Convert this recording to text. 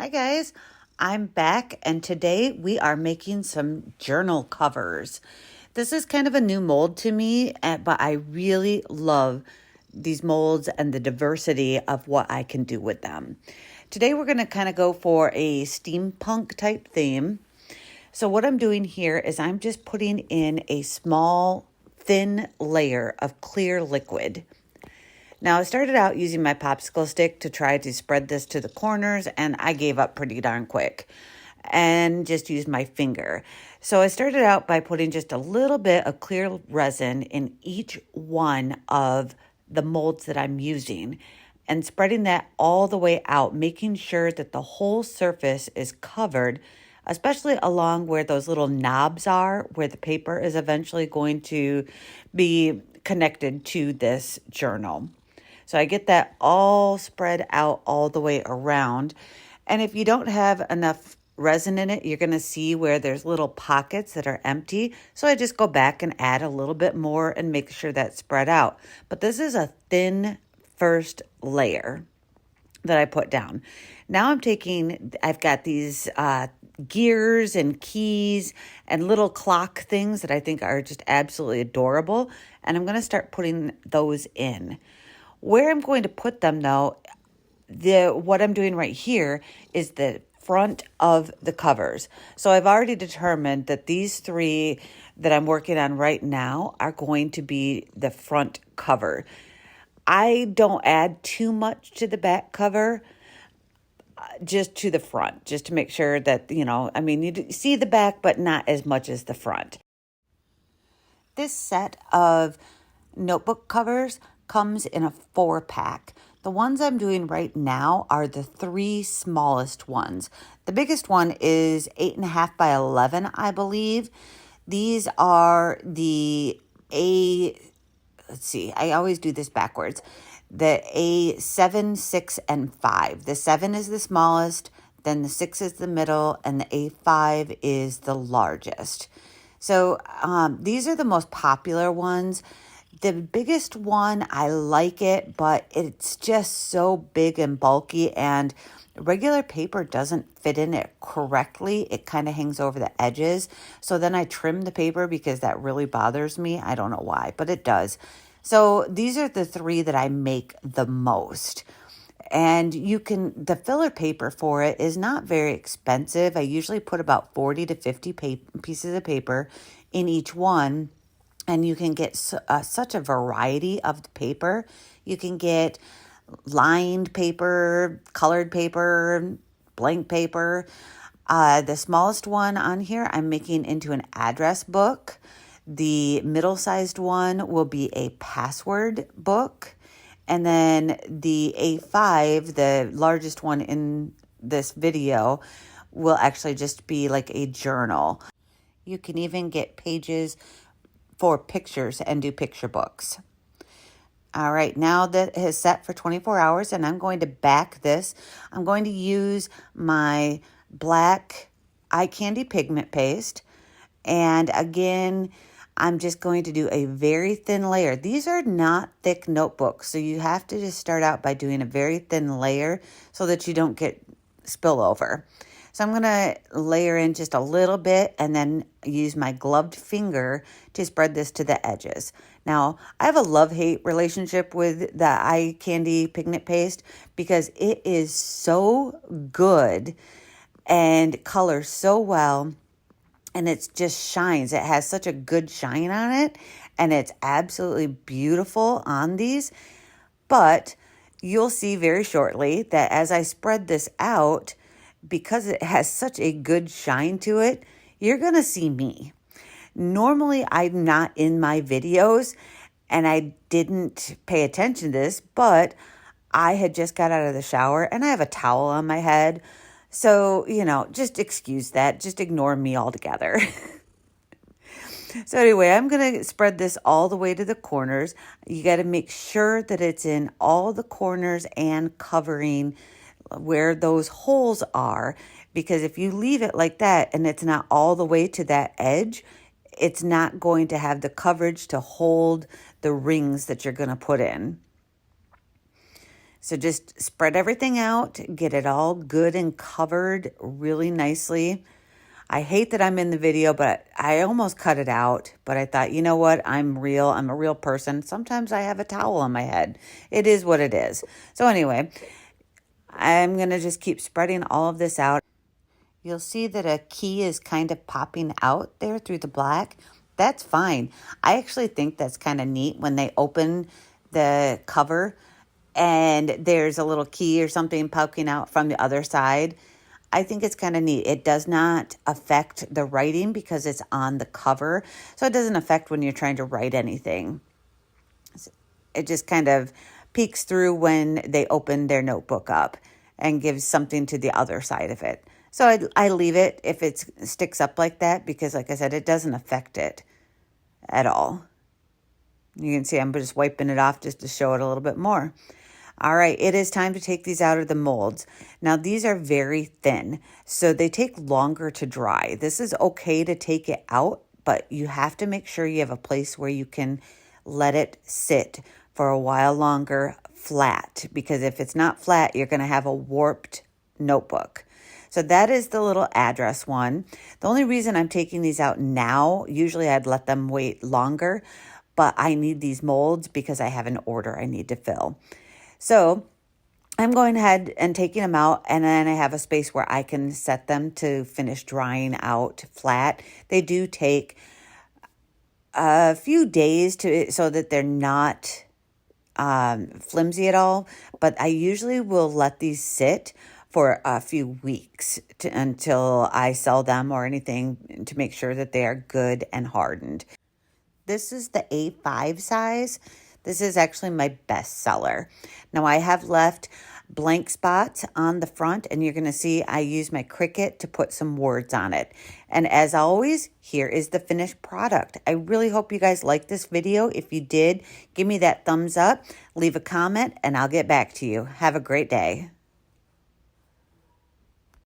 Hi guys, I'm back and today we are making some journal covers. This is kind of a new mold to me, but I really love these molds and the diversity of what I can do with them. Today we're going to kind of go for a steampunk type theme. So what I'm doing here is I'm just putting in a small thin layer of clear liquid. Now, I started out using my popsicle stick to try to spread this to the corners, and I gave up pretty darn quick and just used my finger. So I started out by putting just a little bit of clear resin in each one of the molds that I'm using and spreading that all the way out, making sure that the whole surface is covered, especially along where those little knobs are, where the paper is eventually going to be connected to this journal. So I get that all spread out all the way around. And if you don't have enough resin in it, you're going to see where there's little pockets that are empty. So I just go back and add a little bit more and make sure that's spread out. But this is a thin first layer that I put down. Now I've got these gears and keys and little clock things that I think are just absolutely adorable. And I'm going to start putting those in. Where I'm going to put them, though, what I'm doing right here is the front of the covers. So I've already determined that these three that I'm working on right now are going to be the front cover. I don't add too much to the back cover, just to the front, just to make sure that, you see the back, but not as much as the front. This set of notebook covers comes in a 4-pack. The ones I'm doing right now are the 3 smallest ones. The biggest one is 8.5 by 11, I believe. These are the I always do this backwards. The A7, 6, and 5. The 7 is the smallest, then the 6 is the middle, and the A5 is the largest. So these are the most popular ones. The biggest one, I like it, but it's just so big and bulky, and regular paper doesn't fit in it correctly. It kind of hangs over the edges. So then I trim the paper because that really bothers me. I don't know why, but it does. So these are the 3 that I make the most. And the filler paper for it is not very expensive. I usually put about 40 to 50 pieces of paper in each one. And you can get such a variety of the paper. You can get lined paper, colored paper, blank paper. The smallest one on here I'm making into an address book. The middle-sized one will be a password book. And then the A5, the largest one in this video, will actually just be like a journal. You can even get pages for pictures and do picture books. All right, now that is set for 24 hours and I'm going to back this. I'm going to use my black eye candy pigment paste. And again, I'm just going to do a very thin layer. These are not thick notebooks, so you have to just start out by doing a very thin layer so that you don't get spillover. So I'm going to layer in just a little bit and then use my gloved finger to spread this to the edges. Now, I have a love-hate relationship with the eye candy pigment paste because it is so good and colors so well, and it just shines. It has such a good shine on it, and it's absolutely beautiful on these. But you'll see very shortly that as I spread this out, because it has such a good shine to it, you're going to see me. Normally, I'm not in my videos, and I didn't pay attention to this, but I had just got out of the shower, and I have a towel on my head. So, just excuse that. Just ignore me altogether. So anyway, I'm going to spread this all the way to the corners. You got to make sure that it's in all the corners and covering where those holes are, because if you leave it like that and it's not all the way to that edge, it's not going to have the coverage to hold the rings that you're going to put in. So just spread everything out, get it all good and covered really nicely. I hate that I'm in the video, but I almost cut it out. But I thought, you know what? I'm real. I'm a real person. Sometimes I have a towel on my head. It is what it is. So anyway, I'm going to just keep spreading all of this out. You'll see that a key is kind of popping out there through the black. That's fine. I actually think that's kind of neat when they open the cover and there's a little key or something poking out from the other side. I think it's kind of neat. It does not affect the writing because it's on the cover. So it doesn't affect when you're trying to write anything. It just kind of peeks through when they open their notebook up and gives something to the other side of it. So I leave it if it sticks up like that because, like I said, it doesn't affect it at all. You can see I'm just wiping it off just to show it a little bit more. All right, it is time to take these out of the molds. Now, these are very thin, so they take longer to dry. This is okay to take it out, but you have to make sure you have a place where you can let it sit for a while longer flat, because if it's not flat, you're going to have a warped notebook. So that is the little address one. The only reason I'm taking these out now, usually I'd let them wait longer, but I need these molds because I have an order I need to fill. So I'm going ahead and taking them out, and then I have a space where I can set them to finish drying out flat. They do take a few days so that they're not flimsy at all, but I usually will let these sit for a few weeks until I sell them or anything to make sure that they are good and hardened. This is the A5 size. This is actually my best seller. Now I have left blank spots on the front, and you're going to see I use my Cricut to put some words on it. And as always, here is the finished product. I really hope you guys liked this video. If you did, give me that thumbs up, leave a comment, and I'll get back to you. Have a great day.